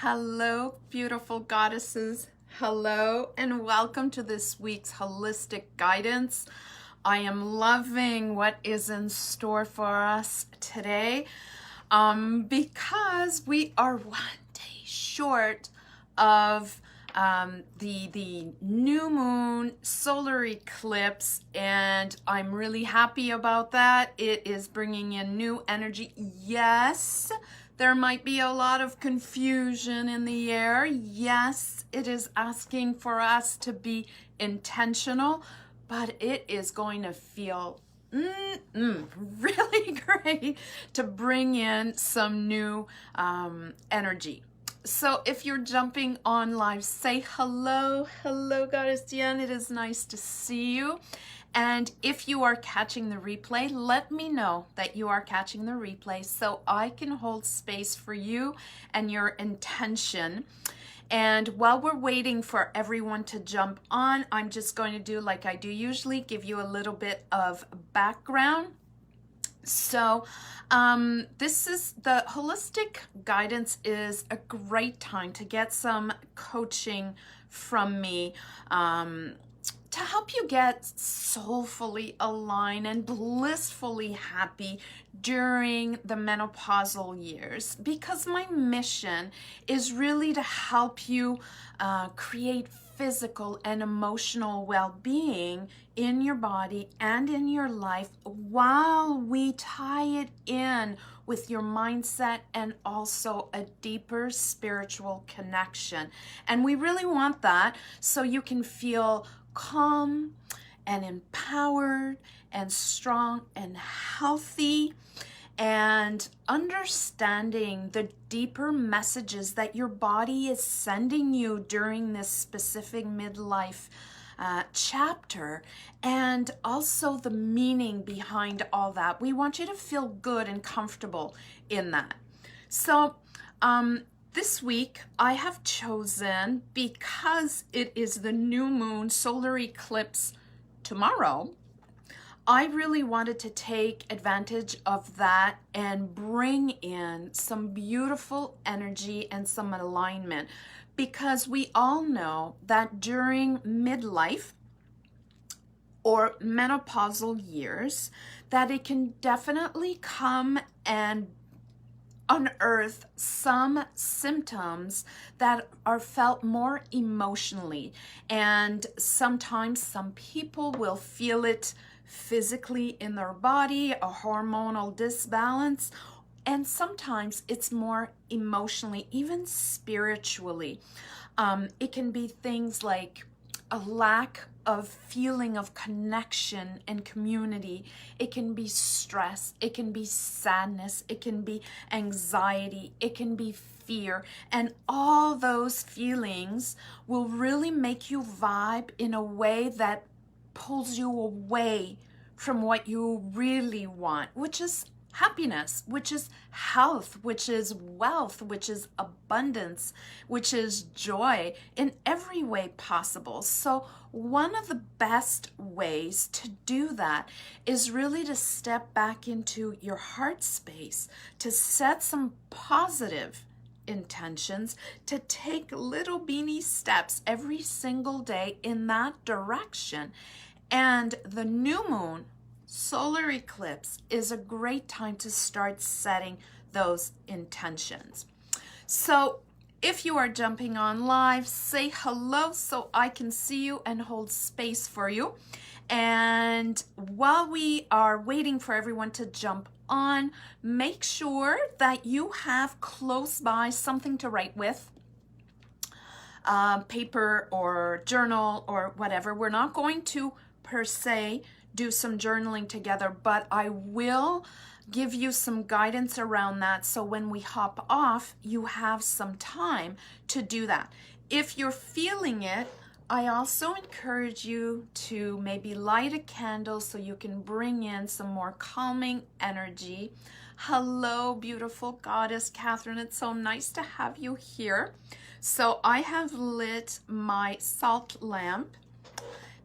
Hello, beautiful goddesses. Hello, and welcome to this week's holistic guidance. I am loving what is in store for us today because we are one day short of the new moon solar eclipse, and I'm really happy about that. It is bringing in new energy. Yes, there might be a lot of confusion in the air. Yes, it is asking for us to be intentional, but it is going to feel really great to bring in some new energy. So if you're jumping on live, say hello. Hello, Goddess Diane. It is nice to see you. And if you are catching the replay, let me know that you are catching the replay so I can hold space for you and your intention. And while we're waiting for everyone to jump on, I'm just going to do like I do usually, give you a little bit of background. So this is the holistic guidance is a great time to get some coaching from me to help you get soulfully aligned and blissfully happy during the menopausal years, because my mission is really to help you create physical and emotional well-being in your body and in your life while we tie it in with your mindset and also a deeper spiritual connection. And we really want that so you can feel calm and empowered and strong and healthy, and understanding the deeper messages that your body is sending you during this specific midlife chapter, and also the meaning behind all that. We want you to feel good and comfortable in that. So this week I have chosen, because it is the new moon solar eclipse tomorrow, I really wanted to take advantage of that and bring in some beautiful energy and some alignment, because we all know that during midlife or menopausal years that it can definitely come and unearth some symptoms that are felt more emotionally, and sometimes some people will feel it physically in their body, a hormonal disbalance, and sometimes it's more emotionally, even spiritually. It can be things like a lack of feeling of connection and community. It can be stress, it can be sadness, it can be anxiety, it can be fear, and all those feelings will really make you vibe in a way that pulls you away from what you really want, which is happiness, which is health, which is wealth, which is abundance, which is joy in every way possible. So one of the best ways to do that is really to step back into your heart space, to set some positive intentions, to take little beanie steps every single day in that direction. And the new moon solar eclipse is a great time to start setting those intentions. So if you are jumping on live, say hello so I can see you and hold space for you. And while we are waiting for everyone to jump on, make sure that you have close by something to write with, paper or journal or whatever. We're not going to per se do some journaling together, but I will give you some guidance around that, so when we hop off you have some time to do that. If you're feeling it, I also encourage you to maybe light a candle so you can bring in some more calming energy. Hello, beautiful goddess Catherine. It's so nice to have you here. So I have lit my salt lamp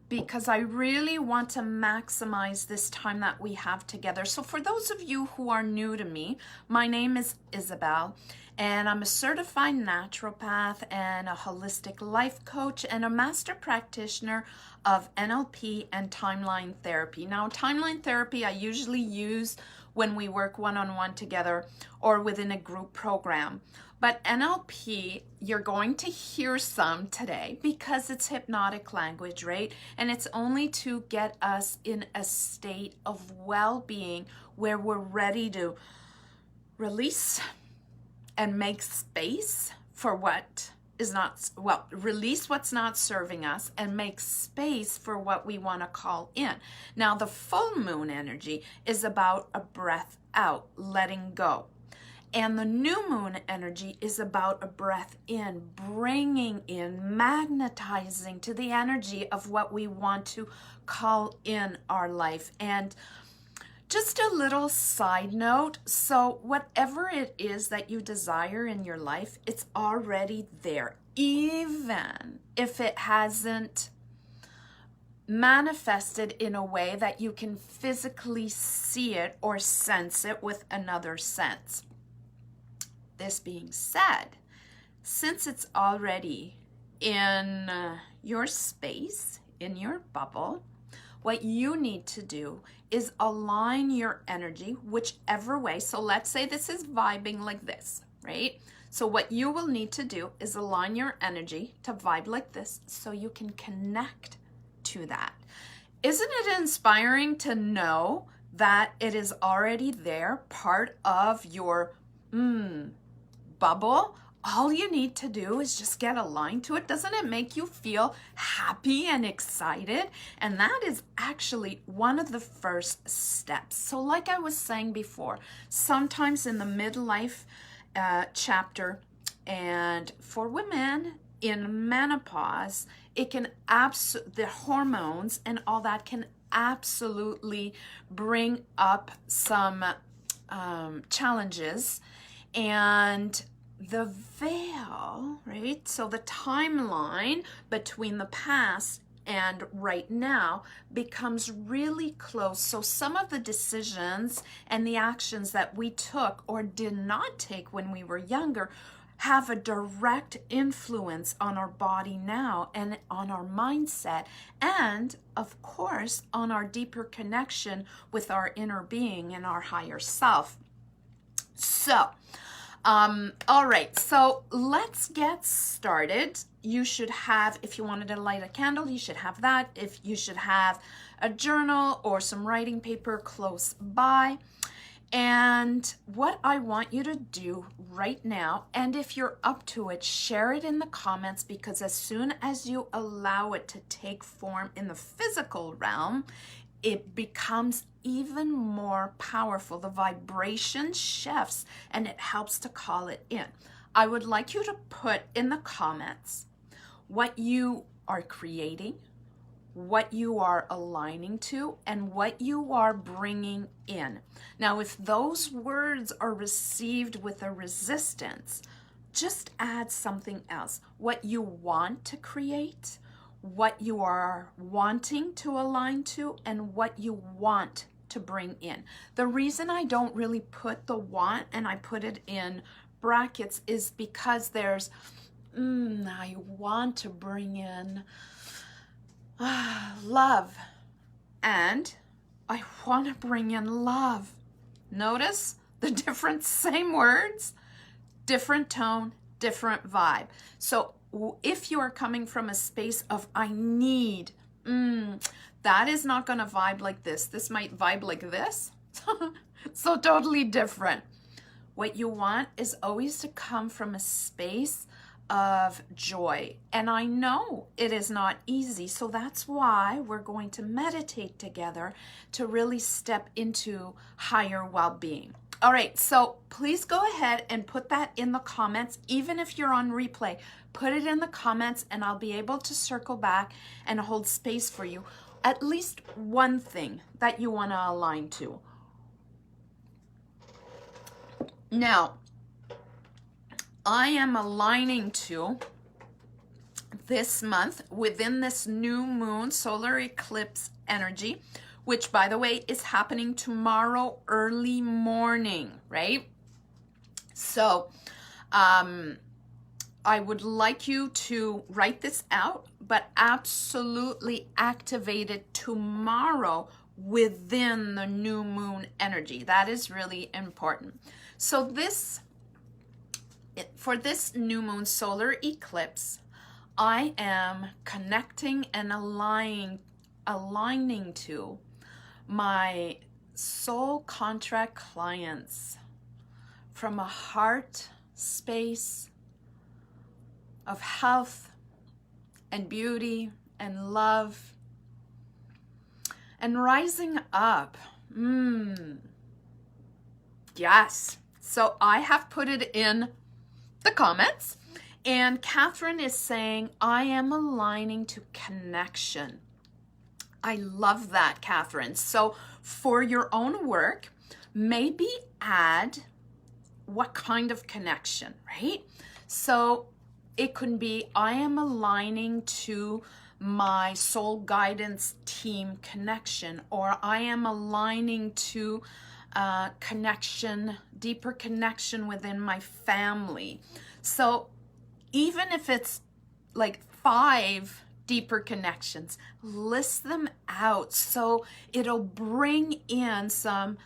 because I really want to maximize this time that we have together. So for those of you who are new to me, my name is Isabelle, And I'm a certified naturopath and a holistic life coach and a master practitioner of NLP and timeline therapy. Now, timeline therapy I usually use when we work one-on-one together or within a group program. But NLP, you're going to hear some today because it's hypnotic language, right? And it's only to get us in a state of well-being where we're ready to release and make space for what is not, well, release what's not serving us and make space for what we want to call in. Now, the full moon energy is about a breath out, letting go. And the new moon energy is about a breath in, bringing in, magnetizing to the energy of what we want to call in our life. And just a little side note, so whatever it is that you desire in your life, it's already there, even if it hasn't manifested in a way that you can physically see it or sense it with another sense. This being said, since it's already in your space, in your bubble, what you need to do is align your energy whichever way. So let's say this is vibing like this, right? So what you will need to do is align your energy to vibe like this so you can connect to that. Isn't it inspiring to know that it is already there, part of your bubble? All you need to do is just get aligned to it. Doesn't it make you feel happy and excited? And that is actually one of the first steps. So like I was saying before, sometimes in the midlife chapter, and for women in menopause, it can the hormones and all that can absolutely bring up some challenges. And the veil, right? So the timeline between the past and right now becomes really close. So some of the decisions and the actions that we took or did not take when we were younger have a direct influence on our body now and on our mindset, and of course on our deeper connection with our inner being and our higher self. So all right, so let's get started. You should have, if you wanted to light a candle, you should have that. If you should have a journal or some writing paper close by. And what I want you to do right now, and if you're up to it, share it in the comments, because as soon as you allow it to take form in the physical realm, it becomes even more powerful. The vibration shifts and it helps to call it in. I would like you to put in the comments what you are creating, what you are aligning to, and what you are bringing in. Now, if those words are received with a resistance, just add something else. What you want to create, what you are wanting to align to, and what you want to bring in. The reason I don't really put the want and I put it in brackets is because there's, I want to bring in love, and I want to bring in love. Notice the difference, same words, different tone, different vibe. So if you are coming from a space of I need, that is not going to vibe like this. This might vibe like this. So totally different. What you want is always to come from a space of joy. And I know it is not easy. So that's why we're going to meditate together to really step into higher well-being. All right, so please go ahead and put that in the comments. Even if you're on replay, put it in the comments and I'll be able to circle back and hold space for you. At least one thing that you want to align to. Now, I am aligning to this month within this new moon solar eclipse energy, which by the way is happening tomorrow early morning, right? So I would like you to write this out, but absolutely activate it tomorrow within the new moon energy. That is really important. So for this new moon solar eclipse, I am connecting and aligning to my soul contract clients from a heart space of health and beauty and love and rising up. Yes. So I have put it in the comments, and Catherine is saying, I am aligning to connection. I love that, Catherine. So for your own work, maybe add what kind of connection, right? So it could be, I am aligning to my soul guidance team connection, or I am aligning to connection, deeper connection within my family. So even if it's like 5 deeper connections, list them out so it'll bring in some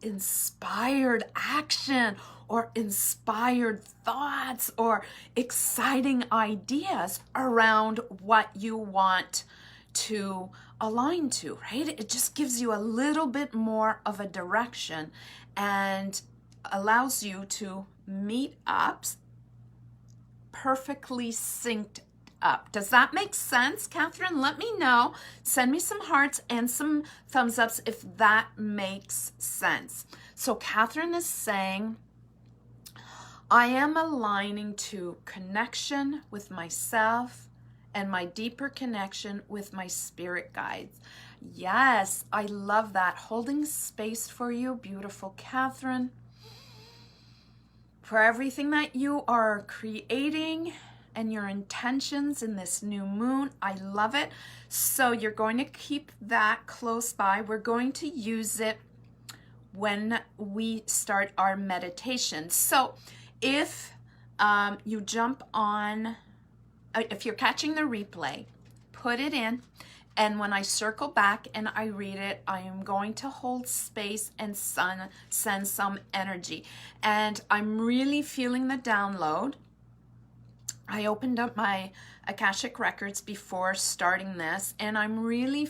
inspired action or inspired thoughts or exciting ideas around what you want to align to, right? It just gives you a little bit more of a direction and allows you to meet up perfectly synced up. Does that make sense, Catherine? Let me know. Send me some hearts and some thumbs ups if that makes sense. So Catherine is saying, I am aligning to connection with myself and my deeper connection with my spirit guides. Yes, I love that. Holding space for you, beautiful Catherine, for everything that you are creating and your intentions in this new moon. I love it. So you're going to keep that close by. We're going to use it when we start our meditation. So if you jump on, if you're catching the replay, put it in. And when I circle back and I read it, I am going to hold space and send some energy. And I'm really feeling the download. I opened up my Akashic Records before starting this, and I'm really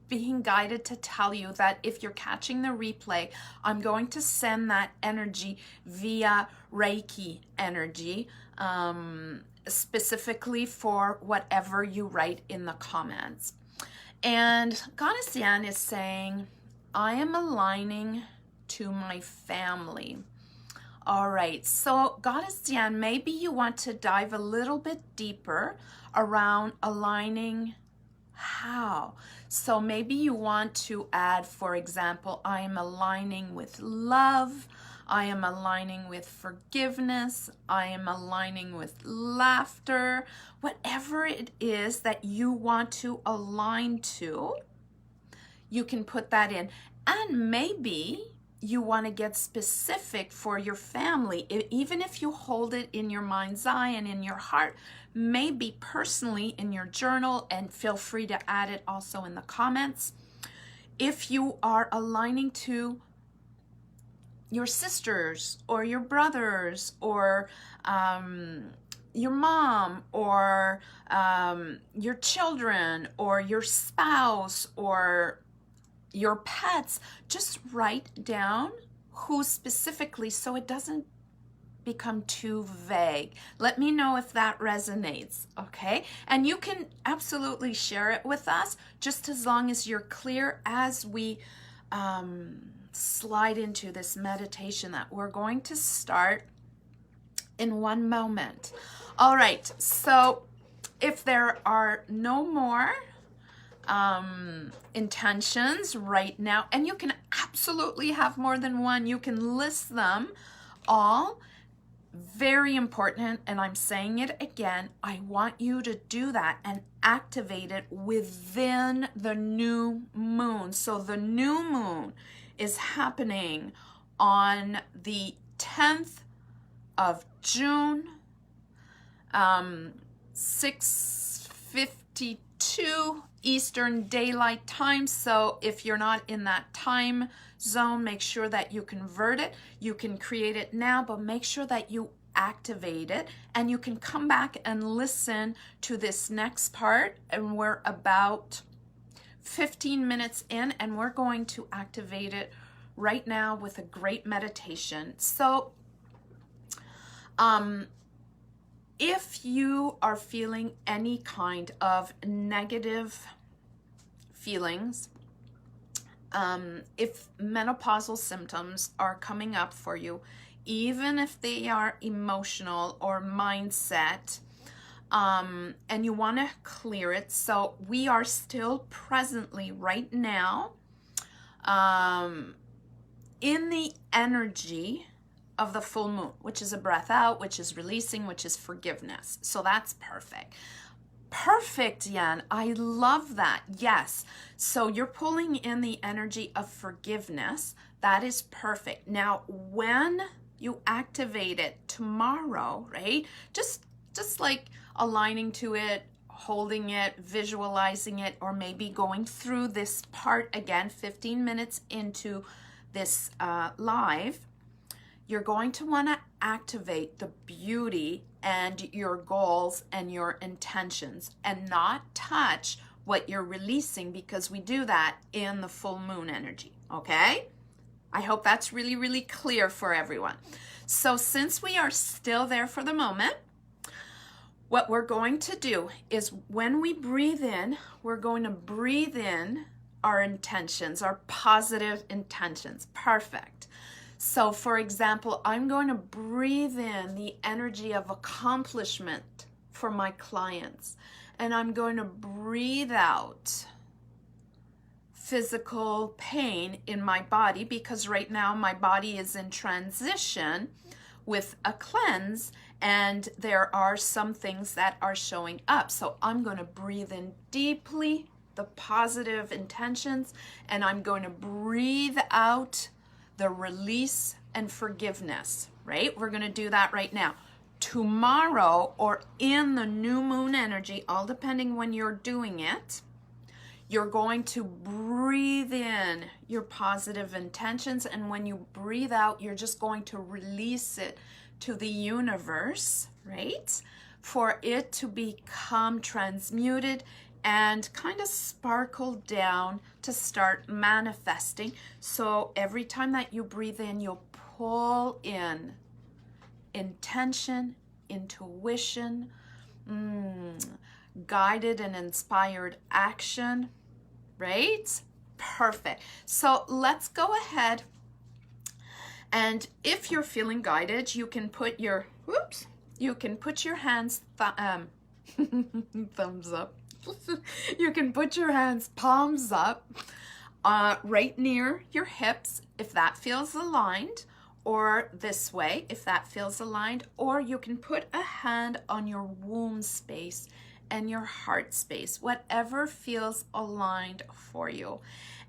being guided to tell you that if you're catching the replay, I'm going to send that energy via Reiki energy, specifically for whatever you write in the comments. And Goddess Yan is saying, I am aligning to my family. All right, so Goddess Yan, maybe you want to dive a little bit deeper around aligning how. So maybe you want to add, for example, I am aligning with love, I am aligning with forgiveness, I am aligning with laughter, whatever it is that you want to align to, you can put that in. And maybe you want to get specific for your family. Even if you hold it in your mind's eye and in your heart, maybe personally in your journal, and feel free to add it also in the comments. If you are aligning to your sisters or your brothers or your mom or your children or your spouse or your pets, just write down who specifically so it doesn't become too vague. Let me know if that resonates, okay? And you can absolutely share it with us, just as long as you're clear as we slide into this meditation that we're going to start in one moment. All right, so if there are no more intentions right now, and you can absolutely have more than one, you can list them all. Very important, and I'm saying it again, I want you to do that and activate it within the new moon. So the new moon is happening on the 10th of June, 6:52 Eastern Daylight Time. So if you're not in that time zone, make sure that you convert it. You can create it now, but make sure that you activate it, and you can come back and listen to this next part. And we're about 15 minutes in, and we're going to activate it right now with a great meditation. So if you are feeling any kind of negative feelings, if menopausal symptoms are coming up for you, even if they are emotional or mindset, and you want to clear it. So we are still presently right now in the energy of the full moon, which is a breath out, which is releasing, which is forgiveness. So that's perfect. Perfect, Yan. I love that. Yes. So you're pulling in the energy of forgiveness. That is perfect. Now, when you activate it tomorrow, right? Just like aligning to it, holding it, visualizing it, or maybe going through this part again, 15 minutes into this live, you're going to want to activate the beauty and your goals and your intentions, and not touch what you're releasing, because we do that in the full moon energy, okay? I hope that's really, really clear for everyone. So since we are still there for the moment, what we're going to do is when we breathe in, we're going to breathe in our intentions, our positive intentions. Perfect. So for example, I'm going to breathe in the energy of accomplishment for my clients, and I'm going to breathe out physical pain in my body, because right now my body is in transition with a cleanse, and there are some things that are showing up. So I'm going to breathe in deeply the positive intentions, and I'm going to breathe out the release and forgiveness, right? We're going to do that right now. Tomorrow, or in the new moon energy, all depending when you're doing it, you're going to breathe in your positive intentions, and when you breathe out, you're just going to release it to the universe, right? For it to become transmuted and kind of sparkle down to start manifesting. So every time that you breathe in, you'll pull in intention, intuition, guided and inspired action, right? Perfect. So let's go ahead, and if you're feeling guided, you can put your, you can put your hands, thumbs up. You can put your hands palms up right near your hips if that feels aligned, or this way if that feels aligned, or you can put a hand on your womb space and your heart space, whatever feels aligned for you.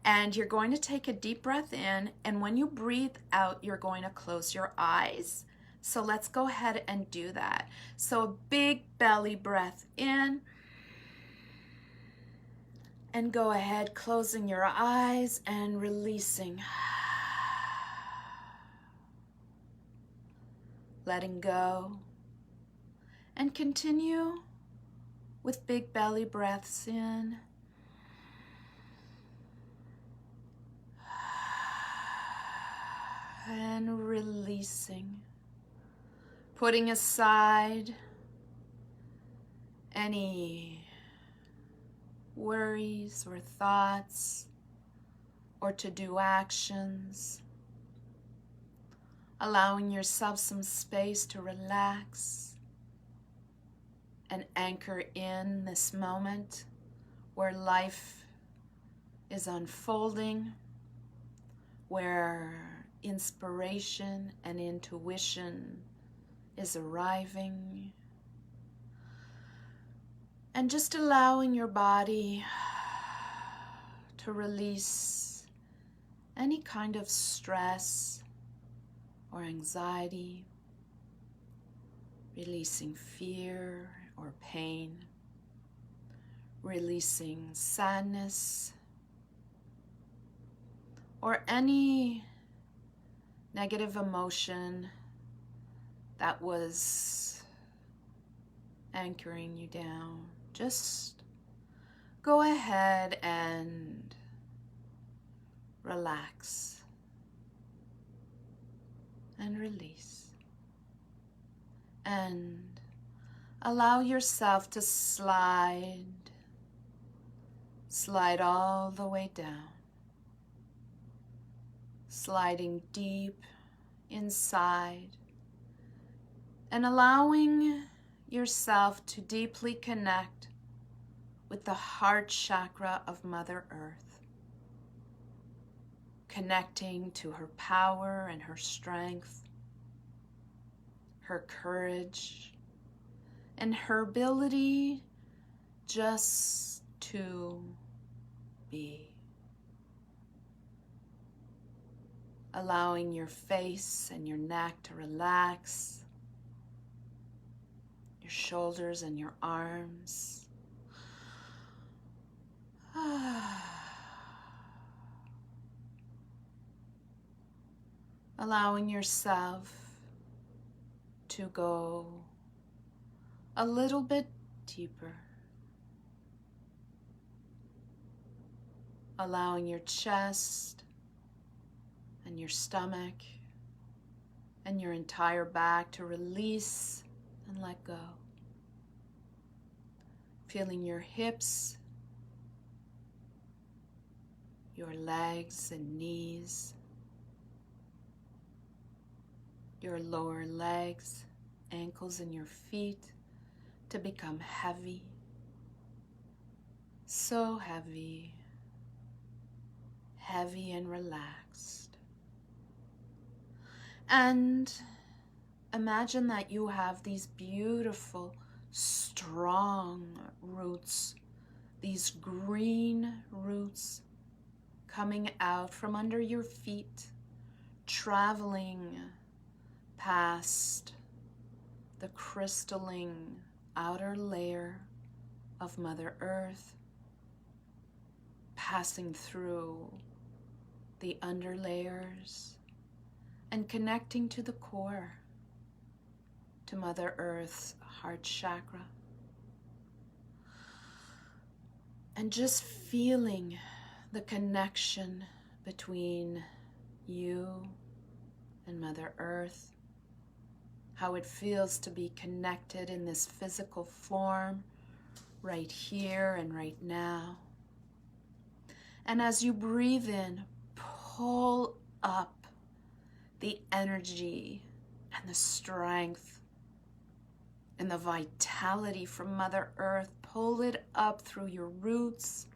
And you're going to take a deep breath in, and when you breathe out, you're going to close your eyes. So let's go ahead and do that. So a big belly breath in, and go ahead closing your eyes and releasing. Letting go. And continue with big belly breaths in. And releasing. Putting aside any worries or thoughts or to-do actions. Allowing yourself some space to relax and anchor in this moment where life is unfolding, where inspiration and intuition is arriving. And just allowing your body to release any kind of stress or anxiety. releasing fear or pain, releasing sadness, or any negative emotion that was anchoring you down. Just go ahead and relax and release. And allow yourself to slide all the way down, sliding deep inside, and allowing yourself to deeply connect with the heart chakra of Mother Earth, connecting to her power and her strength, her courage, and her ability just to be. Allowing your face and your neck to relax, your shoulders and your arms. Allowing yourself to go a little bit deeper. Allowing your chest and your stomach and your entire back to release and let go. Feeling your hips, your legs and knees, your lower legs, ankles, and your feet to become heavy, so heavy, heavy and relaxed. And imagine that you have these beautiful, strong roots, these green roots coming out from under your feet, traveling past the crystalline outer layer of Mother Earth, passing through the underlayers and connecting to the core, to Mother Earth's heart chakra. And just feeling the connection between you and Mother Earth, how it feels to be connected in this physical form right here and right now. And as you breathe in, pull up the energy and the strength and the vitality from Mother Earth. Pull it up through your roots.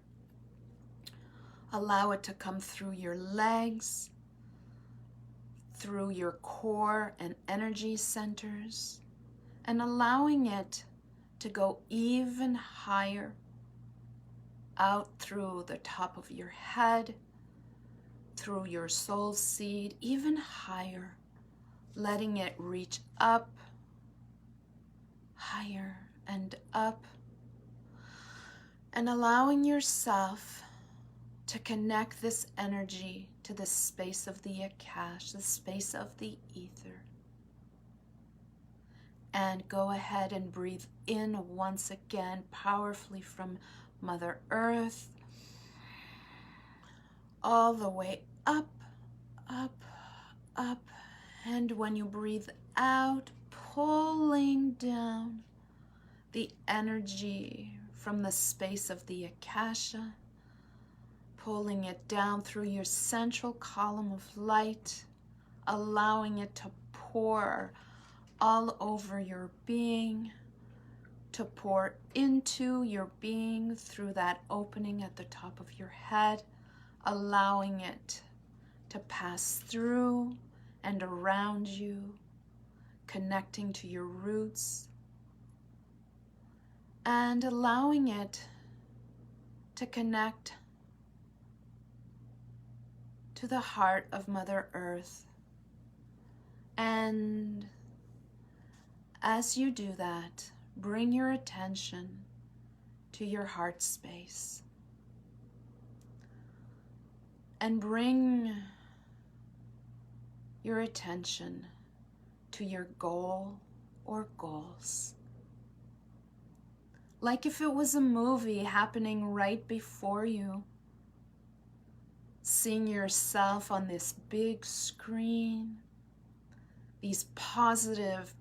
Allow it to come through your legs, through your core and energy centers, and allowing it to go even higher out through the top of your head, through your soul seed, even higher, letting it reach up, higher and up, and allowing yourself to connect this energy to the space of the Akash, the space of the ether. And go ahead and breathe in once again, powerfully from Mother Earth, all the way up, up, up. And when you breathe out, pulling down the energy from the space of the Akasha, pulling it down through your central column of light, allowing it to pour all over your being, to pour into your being through that opening at the top of your head, allowing it to pass through and around you, connecting to your roots, and allowing it to connect to the heart of Mother Earth. And As you do that, bring your attention to your heart space and bring your attention to your goal or goals. Like if it was a movie happening right before you, seeing yourself on this big screen, these positive,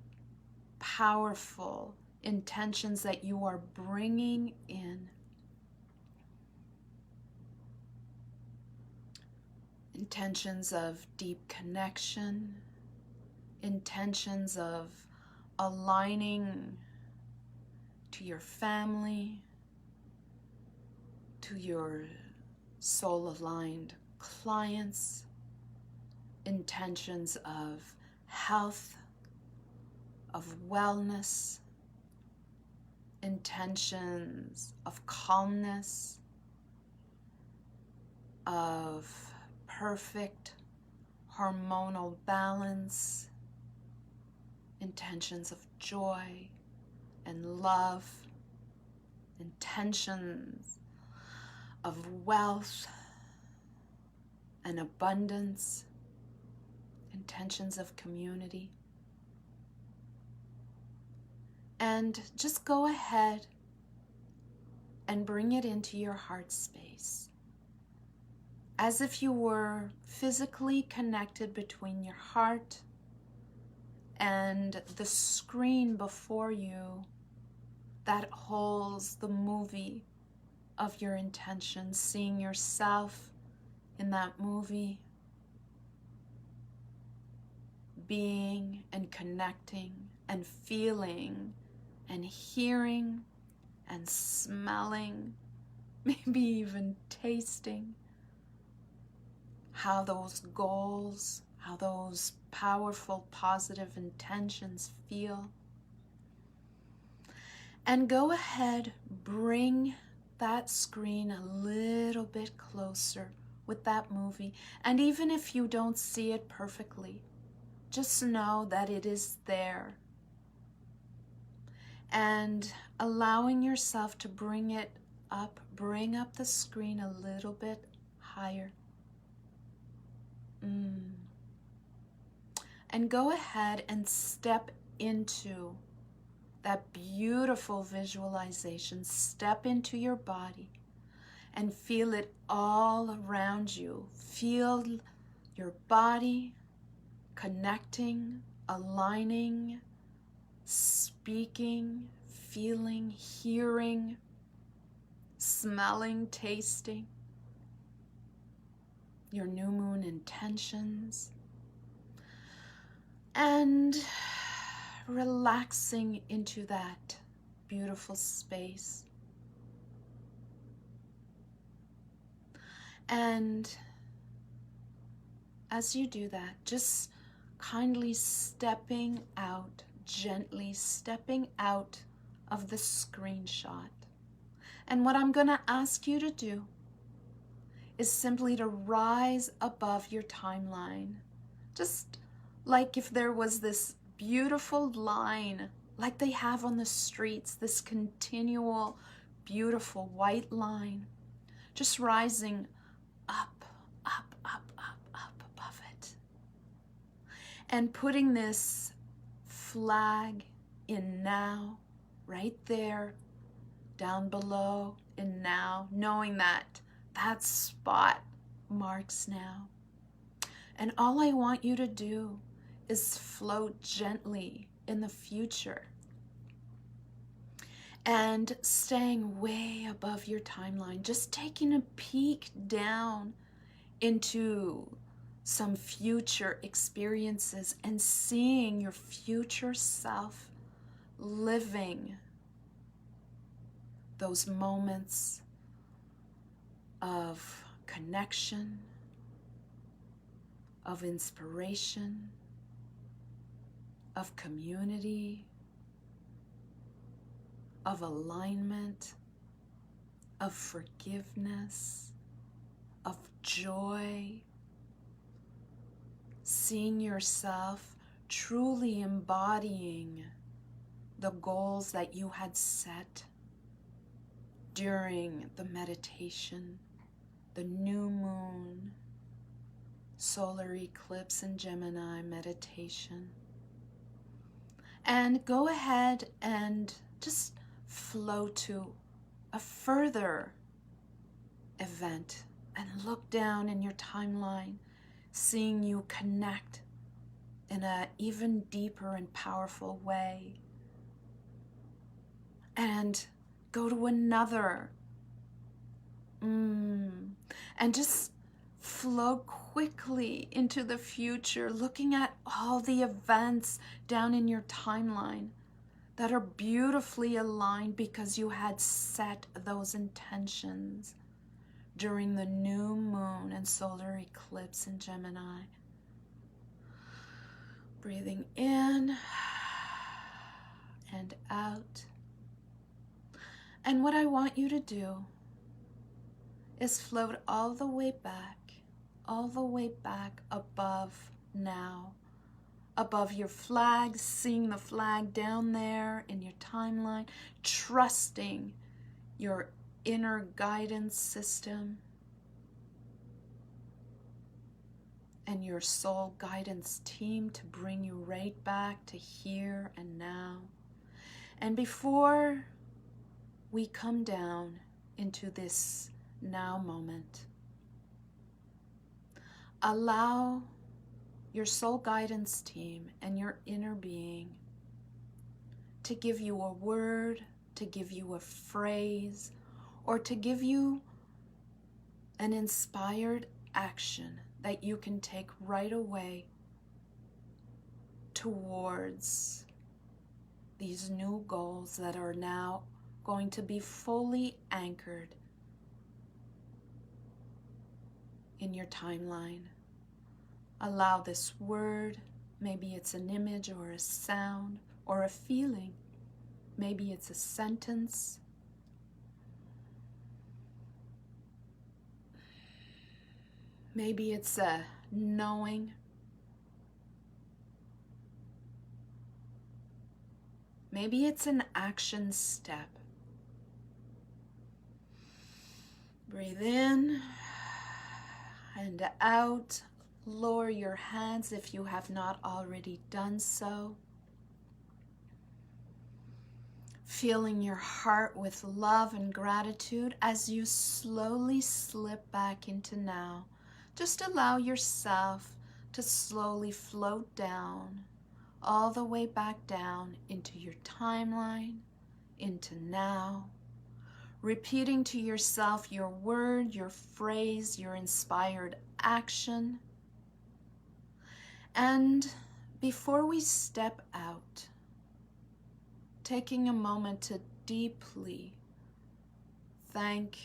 powerful intentions that you are bringing in. Intentions of deep connection, intentions of aligning to your family, to your soul-aligned clients, intentions of health, of wellness, intentions of calmness, of perfect hormonal balance, intentions of joy and love, intentions of wealth and abundance, intentions of community. And just go ahead and bring it into your heart space, as if you were physically connected between your heart and the screen before you that holds the movie of your intention, seeing yourself in that movie, being and connecting and feeling and hearing and smelling, maybe even tasting how those goals, how those powerful, positive intentions feel. And go ahead, bring that screen a little bit closer with that movie. And even if you don't see it perfectly, just know that it is there. And allowing yourself to bring it up, bring up the screen a little bit higher. And go ahead and step into that beautiful visualization. Step into your body and feel it all around you. Feel your body connecting, aligning, speaking, feeling, hearing, smelling, tasting your new moon intentions, and relaxing into that beautiful space. And as you do that, just kindly stepping out, gently stepping out of the screenshot. And what I'm going to ask you to do is simply to rise above your timeline. Just like if there was this beautiful line, like they have on the streets, this continual, beautiful white line, just rising up, up, up, up, up above it. And putting this flag in now, right there, down below in now, knowing that that spot marks now. And all I want you to do is float gently in the future and staying way above your timeline, just taking a peek down into some future experiences and seeing your future self living those moments of connection, of inspiration, of community, of alignment, of forgiveness, of joy, seeing yourself truly embodying the goals that you had set during the meditation, the new moon, solar eclipse in Gemini meditation. And go ahead and just flow to a further event and look down in your timeline, seeing you connect in an even deeper and powerful way. And go to another. And just flow quickly into the future, looking at all the events down in your timeline that are beautifully aligned because you had set those intentions during the new moon and solar eclipse in Gemini. Breathing in and out. And what I want you to do is float all the way back above now, above your flag, seeing the flag down there in your timeline, trusting your inner guidance system and your soul guidance team to bring you right back to here and now. And before we come down into this now moment, allow your soul guidance team and your inner being to give you a word, to give you a phrase, or to give you an inspired action that you can take right away towards these new goals that are now going to be fully anchored in your timeline. Allow this word, maybe it's an image or a sound or a feeling, maybe it's a sentence, maybe it's a knowing, maybe it's an action step. Breathe in and out. Lower your hands if you have not already done so. Feeling your heart with love and gratitude as you slowly slip back into now. Just allow yourself to slowly float down, all the way back down into your timeline, into now. Repeating to yourself your word, your phrase, your inspired action. And before we step out, taking a moment to deeply thank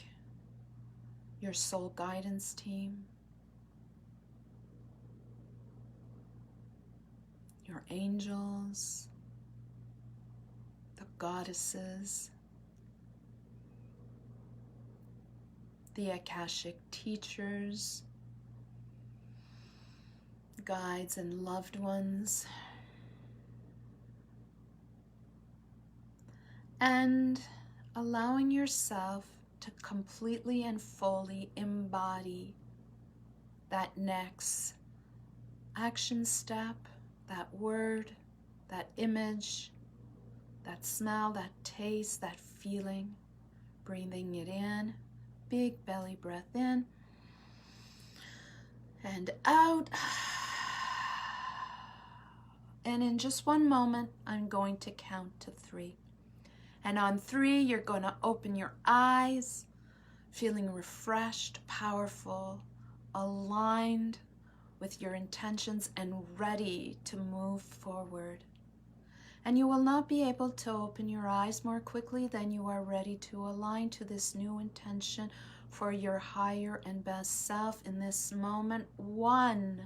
your soul guidance team, your angels, the goddesses, the Akashic teachers, guides and loved ones, and allowing yourself to completely and fully embody that next action step, that word, that image, that smell, that taste, that feeling. Breathing it in, big belly breath in and out. And in just one moment, I'm going to count to 3. And on 3, you're going to open your eyes, feeling refreshed, powerful, aligned with your intentions and ready to move forward. And you will not be able to open your eyes more quickly than you are ready to align to this new intention for your higher and best self in this moment. 1,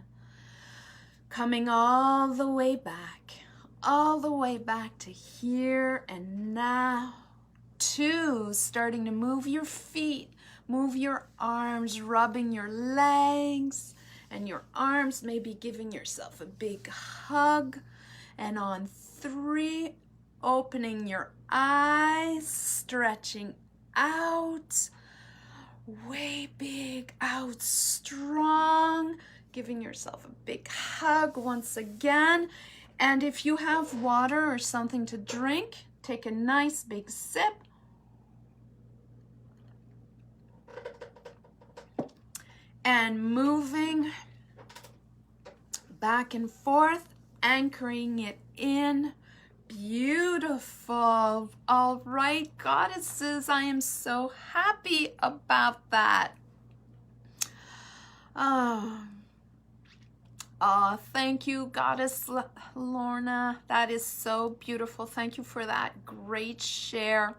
coming all the way back to here and now. 2, starting to move your feet, move your arms, rubbing your legs and your arms, maybe giving yourself a big hug. And on 3, opening your eyes, stretching out, way big, out strong, giving yourself a big hug once again. And if you have water or something to drink, take a nice big sip. And moving back and forth, anchoring it in. Beautiful. All right, goddesses, I am so happy about that. Oh, thank you, Goddess Lorna. That is so beautiful. Thank you for that great share.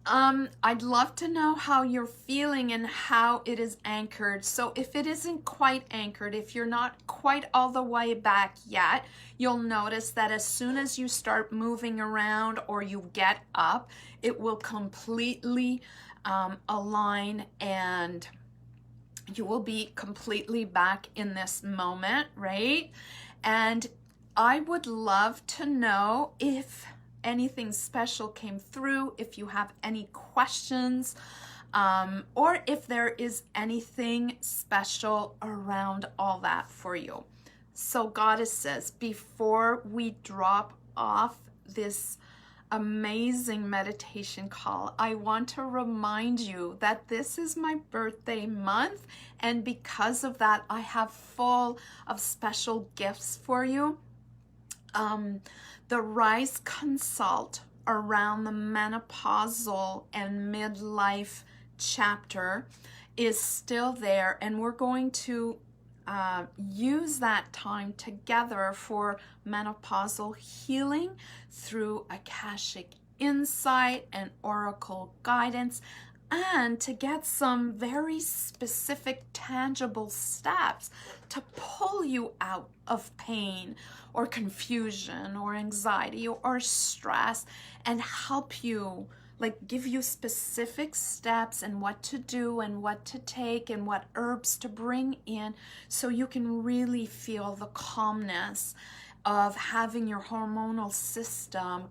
I'd love to know how you're feeling and how it is anchored. So if it isn't quite anchored, if you're not quite all the way back yet, you'll notice that as soon as you start moving around or you get up, it will completely align, and you will be completely back in this moment, right? And I would love to know if anything special came through, if you have any questions, or if there is anything special around all that for you. So goddesses, before we drop off this amazing meditation call, I want to remind you that this is my birthday month, and because of that, I have full of special gifts for you. The Rise Consult around the menopausal and midlife chapter is still there, and we're going to use that time together for menopausal healing through Akashic insight and oracle guidance, and to get some very specific, tangible steps to pull you out of pain or confusion or anxiety or stress, and help you, like give you specific steps and what to do and what to take and what herbs to bring in, so you can really feel the calmness of having your hormonal system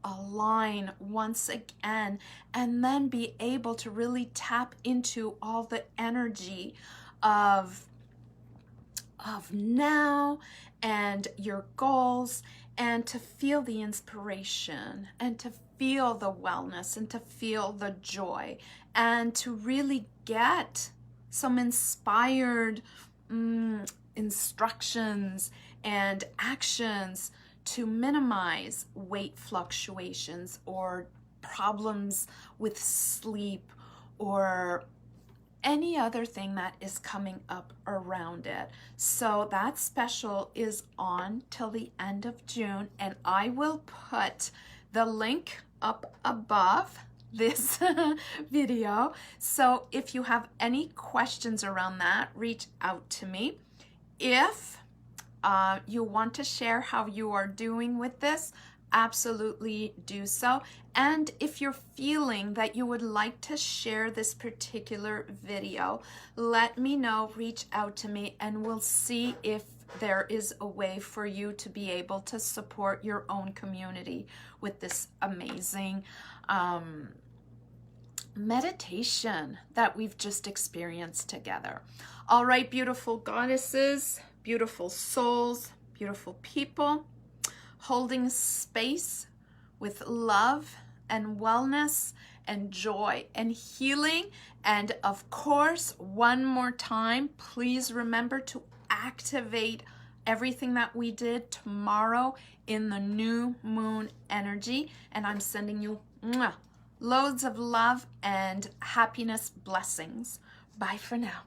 align once again, and then be able to really tap into all the energy of now and your goals, and to feel the inspiration and to feel the wellness and to feel the joy, and to really get some inspired instructions and actions to minimize weight fluctuations or problems with sleep or any other thing that is coming up around it. So that special is on till the end of June, and I will put the link up above this video. So if you have any questions around that, reach out to me. If you want to share how you are doing with this, absolutely do so. And if you're feeling that you would like to share this particular video, let me know, reach out to me, and we'll see if there is a way for you to be able to support your own community with this amazing meditation that we've just experienced together. All right, beautiful goddesses, beautiful souls, beautiful people, holding space with love and wellness and joy and healing. And of course, one more time, please remember to activate everything that we did tomorrow in the new moon energy. And I'm sending you loads of love and happiness blessings. Bye for now.